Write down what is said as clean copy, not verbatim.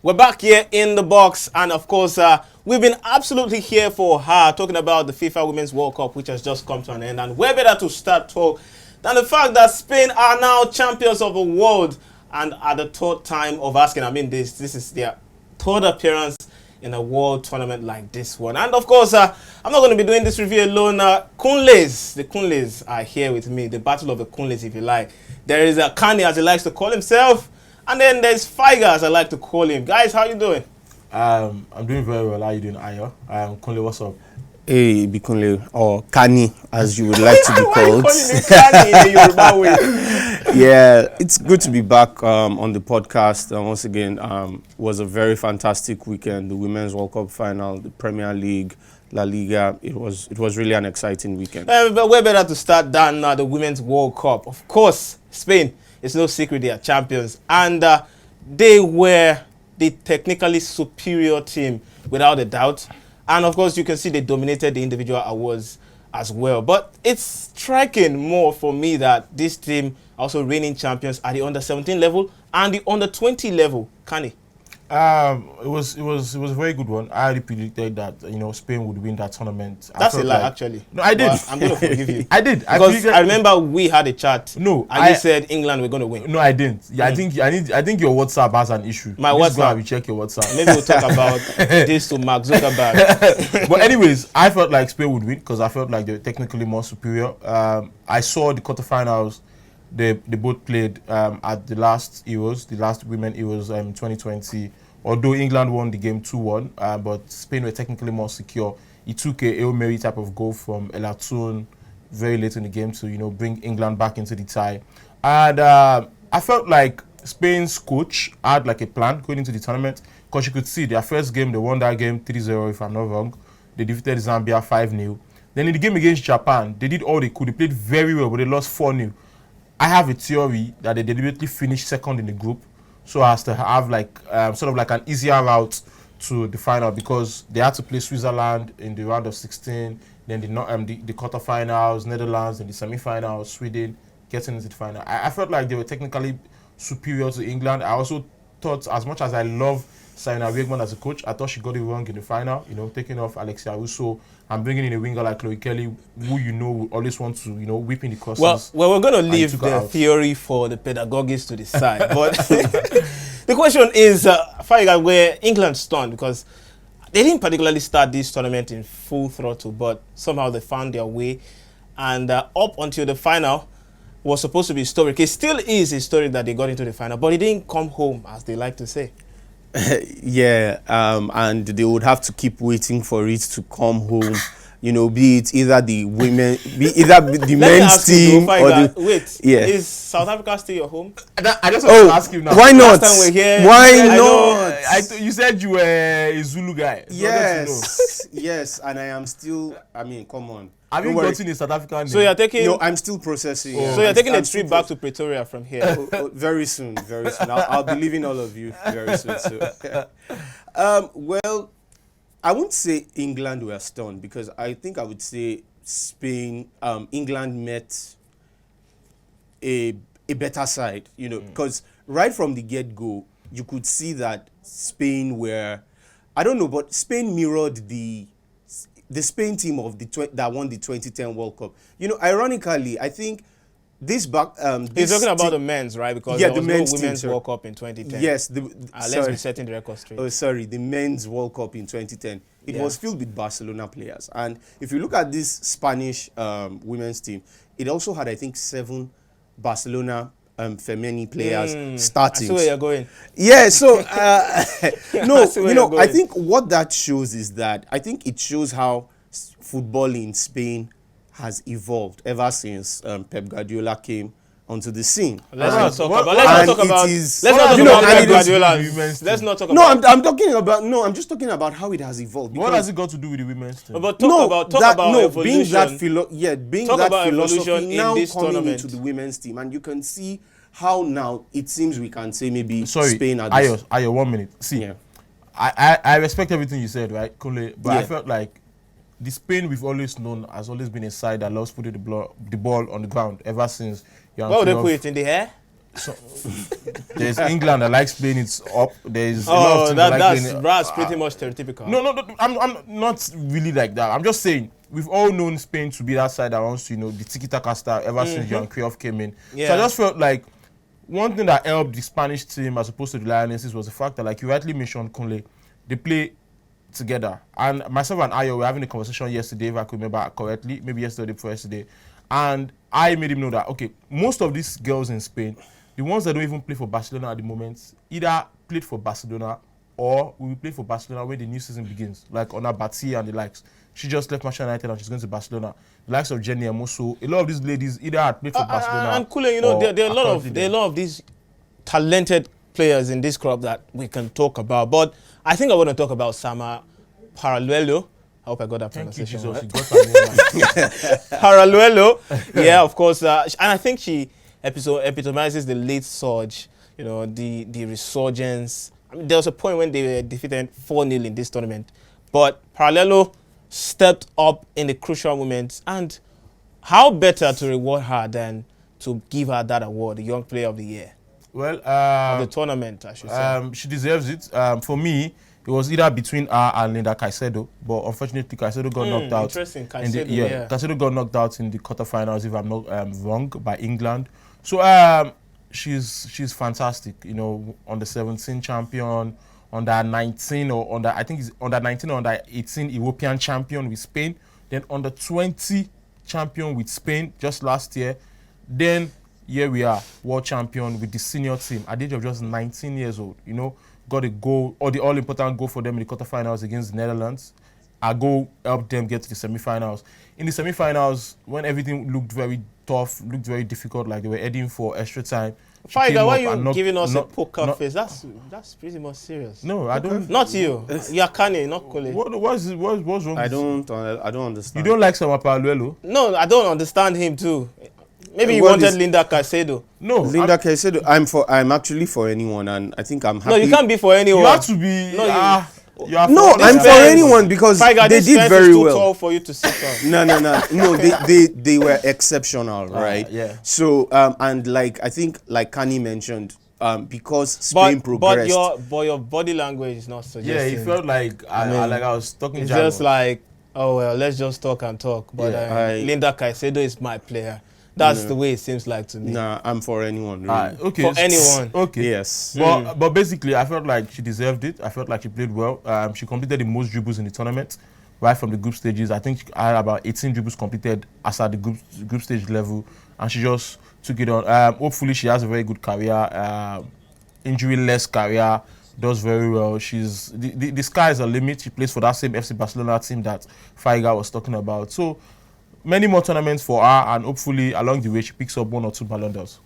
We're back here in the box, and of course, we've been absolutely here for her talking about the FIFA Women's World Cup, which has just come to an end. And where better to start talk than the fact that Spain are now champions of the world, and at the third time of asking. I mean, this is their third appearance in a world tournament like this one. And of course, I'm not going to be doing this review alone. Kunles, the Kunles are here with me. The battle of the Kunles, if you like. There is Kanny, as he likes to call himself. And then there's Figa, as I like to call him. Guys, how you doing? I'm doing very well. How you doing, Ayo? Kunle, what's up? Hey, Bikunle, or Kanny, as you would like to be Why called. are you calling me Kanny in the Yoruba way? Yeah, it's good to be back on the podcast. Once again, was a very fantastic weekend. The Women's World Cup final, the Premier League, La Liga. It was really an exciting weekend. But where better to start than the Women's World Cup? Of course, Spain. It's no secret they are champions. And they were the technically superior team, without a doubt. And of course, you can see they dominated the individual awards as well. But it's striking more for me that this team also reigning champions at the under-17 level and the under-20 level. Kanny. It was a very good one. I already predicted that Spain would win that tournament. That's a lie, actually. No, I did. But I'm going to forgive you. I did. Because I remember we had a chat. No, and you said England were going to win. No, I didn't. Yeah, I think your WhatsApp has an issue. My WhatsApp. We check your WhatsApp. Maybe we'll talk about this to Mark Zuckerberg. But anyways, I felt like Spain would win because I felt like they were technically more superior. I saw the quarterfinals. They both played at the last Euros, the last Women Euros 2020. Although England won the game 2-1, but Spain were technically more secure. It took a Hail Mary type of goal from Elatun very late in the game to bring England back into the tie. And I felt like Spain's coach had like a plan going into the tournament because you could see their first game, they won that game 3-0 if I'm not wrong. They defeated Zambia 5-0. Then in the game against Japan, they did all they could. They played very well, but they lost 4-0. I have a theory that they deliberately finished second in the group so as to have like sort of like an easier route to the final because they had to play Switzerland in the round of 16, then the quarterfinals, Netherlands, and the semi-finals, Sweden, getting into the final. I felt like they were technically superior to England. I also thought, as much as I love Sarina Wiegman as a coach, I thought she got it wrong in the final, taking off Alexia Russo and bringing in a winger like Chloe Kelly, who will always want to, whip in the crosses. Well, we're going to leave the theory for the pedagogists to decide. But the question is, where England stunned because they didn't particularly start this tournament in full throttle, but somehow they found their way. And up until the final was supposed to be historic. It still is historic that they got into the final, but it didn't come home, as they like to say. Yeah, and they would have to keep waiting for it to come home. Be it either the women, the men's team or the. Wait, yeah. Is South Africa still your home? I just want to ask you now. Why not? Last time we're here, why not? You said you were a Zulu guy. Yes, yes, and I am still. I mean, come on. Have you gotten a South African name? So you're taking? No, I'm still processing. Oh. So you're taking a trip back to Pretoria from here? Very soon, very soon. I'll be leaving all of you very soon. So, well, I wouldn't say England were stunned because I think I would say Spain, England met a better side. Because right from the get-go, you could see that Spain were, I don't know, but Spain mirrored the Spain team of that won the 2010 World Cup. Ironically, I think this back. You're talking about the men's, right? Because there was no Women's World Cup in 2010. Yes. Let's be setting the record straight. Oh, sorry. The men's World Cup in 2010. It was filled with Barcelona players. And if you look at this Spanish women's team, it also had, I think, 7 Barcelona Femeni players starting. I see where you're going. Yeah, so I think what that shows is that I think it shows how football in Spain has evolved ever since Pep Guardiola came onto the scene. Let's not talk about Pep Guardiola. Let's not talk about. I'm just talking about how it has evolved. What has it got to do with the women's team? But talk about evolution. Being that philosophy now this coming tournament into the women's team, and you can see how now it seems we can say maybe Spain are this. Ayo, 1 minute. See, I respect everything you said, right, Kunle, but I felt like the Spain we've always known has always been a side that loves putting the ball on the ground ever since. Why would they put it in the air? There's England that likes playing it up. There's a lot of Oh, teams that like playing it. that's pretty much stereotypical. No, I'm not really like that. I'm just saying we've all known Spain to be that side that wants to, the tiki-taka style ever since Johan Cruyff came in. Yeah. So I just felt like one thing that helped the Spanish team as opposed to the Lionesses was the fact that, like you rightly mentioned, Kunle, they play together. And myself and Ayo were having a conversation yesterday, if I could remember correctly, maybe yesterday before yesterday. And I made him know that, okay, most of these girls in Spain, the ones that don't even play for Barcelona at the moment, either played for Barcelona or will play for Barcelona when the new season begins, like Ona Bati and the likes. She just left Manchester United and she's going to Barcelona. The likes of Jenny Amoso, a lot of these ladies either had played for Barcelona. And Kunle, there are a lot of these talented players in this club that we can talk about. But I think I want to talk about Sama Paraluelo. I hope I got that Thank you, pronunciation Jesus. right. You got that name. Paraluelo, yeah, of course. And I think she epitomizes the late surge, the resurgence. I mean, there was a point when they were defeated 4-0 in this tournament. But Paraluelo stepped up in the crucial moments. And how better to reward her than to give her that award, the Young Player of the Year? Well, Of the tournament, I should say. she deserves it. For me, it was either between her and Linda Caicedo, but unfortunately, Caicedo got knocked out. Interesting, Caicedo, Caicedo got knocked out in the quarterfinals, if I'm not wrong, by England. So she's fantastic. Under 17 champion, under 19 or under under 19 or under 18 European champion with Spain, then under 20 champion with Spain just last year. Then here we are, world champion with the senior team at the age of just 19 years old. Got a goal, or the all-important goal for them in the quarterfinals against the Netherlands. A goal helped them get to the semi-finals. In the semi-finals, when everything looked very tough, looked very difficult, like they were heading for extra time. Faiga, why are you giving us a poker face? That's pretty much serious. No, I don't. Not you. You're Kanny, not Kunle. What's wrong? I with you? don't understand. You don't like Sama Paluelo? No, I don't understand him too. Maybe he What wanted is- Linda Caicedo. No, Linda Caicedo, I'm actually for anyone, and I think I'm happy. No, you can't be for anyone. you have to be. No, you are No, for I'm this for fence. anyone because Faiga, they this did fence very is too well. tall for you to sit on. No. They were exceptional, right? yeah. So and I think Kanny mentioned, because Spain progressed. But your body language is not Yeah, suggesting. it felt like I was talking. It's jargon. just like, oh well, let's just talk and talk. But Yeah, Linda Caicedo is my player. That's the way it seems like to me. Nah, I'm for anyone. Really. Okay. For anyone. Okay. Yes. But basically, I felt like she deserved it. I felt like she played well. She completed the most dribbles in the tournament, right from the group stages. I think I had about 18 dribbles completed as at the group stage level, and she just took it on. Hopefully, she has a very good career, injury-less career. Does very well. She's the sky is the limit. She plays for that same FC Barcelona team that Faiga was talking about. So many more tournaments for her, and hopefully along the way she picks up 1 or 2 Ballon d'Ors.